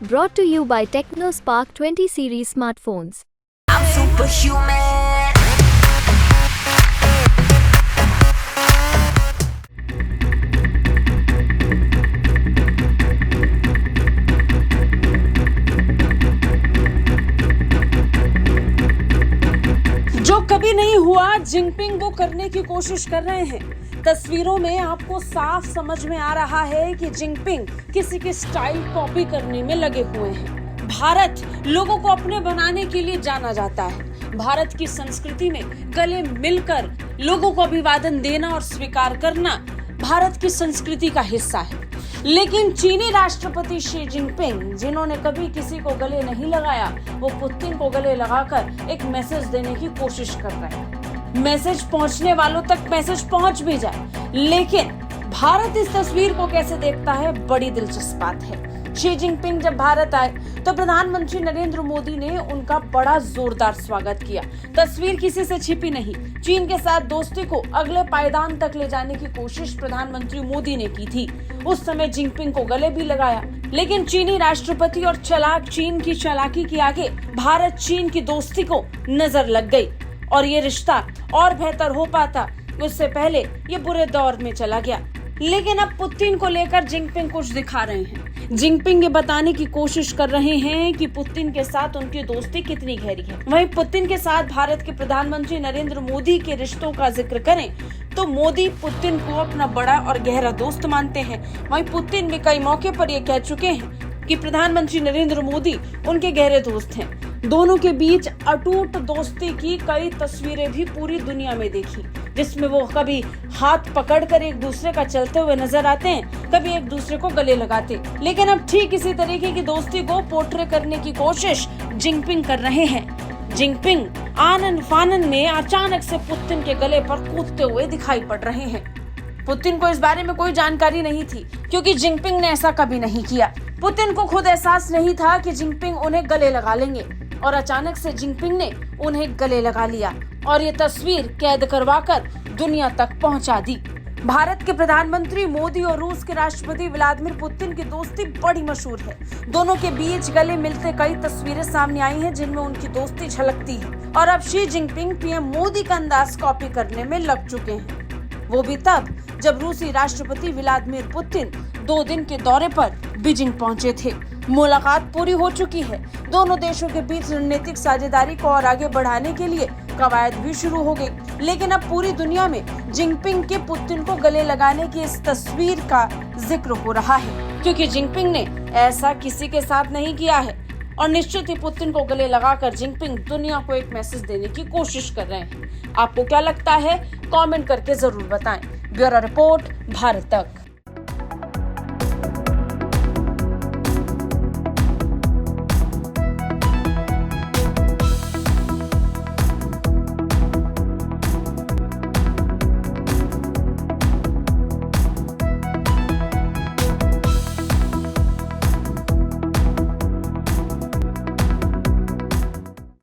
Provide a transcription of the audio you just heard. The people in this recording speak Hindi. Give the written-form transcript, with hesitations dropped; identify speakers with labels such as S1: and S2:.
S1: Brought to you by TechnoSpark 20 series smartphones.
S2: I'm superhuman.
S3: जो कभी नहीं हुआ, जिनपिंग वो करने की कोशिश कर रहे हैं। तस्वीरों में आपको साफ समझ में आ रहा है कि जिनपिंग किसी की स्टाइल कॉपी करने में लगे हुए हैं। भारत लोगों को अपने बनाने के लिए जाना जाता है। भारत की संस्कृति में गले मिलकर लोगों को अभिवादन देना और स्वीकार करना भारत की संस्कृति का हिस्सा है। लेकिन चीनी राष्ट्रपति शी जिनपिंग, जिन्होंने कभी किसी को गले नहीं लगाया, वो पुतिन को गले लगाकर एक मैसेज देने की कोशिश कर रहे हैं। मैसेज पहुंचने वालों तक मैसेज पहुंच भी जाए, लेकिन भारत इस तस्वीर को कैसे देखता है, बड़ी दिलचस्प बात है। शी जिनपिंग जब भारत आए तो प्रधानमंत्री नरेंद्र मोदी ने उनका बड़ा जोरदार स्वागत किया। तस्वीर किसी से छिपी नहीं। चीन के साथ दोस्ती को अगले पायदान तक ले जाने की कोशिश प्रधानमंत्री मोदी ने की थी। उस समय जिनपिंग को गले भी लगाया, लेकिन चीनी राष्ट्रपति और चलाक चीन की चालाकी के आगे भारत चीन की दोस्ती को नजर लग गई और ये रिश्ता और बेहतर हो पाता, उससे पहले ये बुरे दौर में चला गया। लेकिन अब पुतिन को लेकर जिनपिंग कुछ दिखा रहे हैं। जिनपिंग ये बताने की कोशिश कर रहे हैं कि पुतिन के साथ उनकी दोस्ती कितनी गहरी है। वहीं पुतिन के साथ भारत के प्रधानमंत्री नरेंद्र मोदी के रिश्तों का जिक्र करें तो मोदी पुतिन को अपना बड़ा और गहरा दोस्त मानते हैं। वहीं पुतिन भी कई मौके पर ये कह चुके हैं कि प्रधानमंत्री नरेंद्र मोदी उनके गहरे दोस्त हैं। दोनों के बीच अटूट दोस्ती की कई तस्वीरें भी पूरी दुनिया में देखी, जिसमें वो कभी हाथ पकड़कर एक दूसरे का चलते हुए नजर आते हैं, कभी एक दूसरे को गले लगाते। लेकिन अब ठीक इसी तरीके की दोस्ती को पोर्ट्रे करने की कोशिश जिनपिंग कर रहे हैं। जिनपिंग आनन फानन में अचानक से पुतिन के गले पर कूदते हुए दिखाई पड़ रहे हैं। पुतिन को इस बारे में कोई जानकारी नहीं थी, क्योंकि जिनपिंग ने ऐसा कभी नहीं किया। पुतिन को खुद एहसास नहीं था कि जिनपिंग उन्हें गले लगा लेंगे, और अचानक से जिनपिंग ने उन्हें गले लगा लिया और ये तस्वीर कैद करवाकर दुनिया तक पहुंचा दी। भारत के प्रधानमंत्री मोदी और रूस के राष्ट्रपति व्लादिमीर पुतिन की दोस्ती बड़ी मशहूर है। दोनों के बीच गले मिलते कई तस्वीरें सामने आई हैं, जिनमें उनकी दोस्ती झलकती है। और अब शी जिनपिंग पीएम मोदी का अंदाज कॉपी करने में लग चुके हैं, वो भी तब जब रूसी राष्ट्रपति व्लादिमीर पुतिन 2 दिन के दौरे पर बीजिंग पहुंचे थे। मुलाकात पूरी हो चुकी है। दोनों देशों के बीच रणनीतिक साझेदारी को और आगे बढ़ाने के लिए कवायद भी शुरू हो गई। लेकिन अब पूरी दुनिया में जिनपिंग के पुतिन को गले लगाने की इस तस्वीर का जिक्र हो रहा है, क्योंकि जिनपिंग ने ऐसा किसी के साथ नहीं किया है और निश्चित ही पुतिन को गले लगाकर जिनपिंग दुनिया को एक मैसेज देने की कोशिश कर रहे हैं। आपको क्या लगता है, कमेंट करके जरूर बताएं। ब्यूरो रिपोर्ट, भारत तक।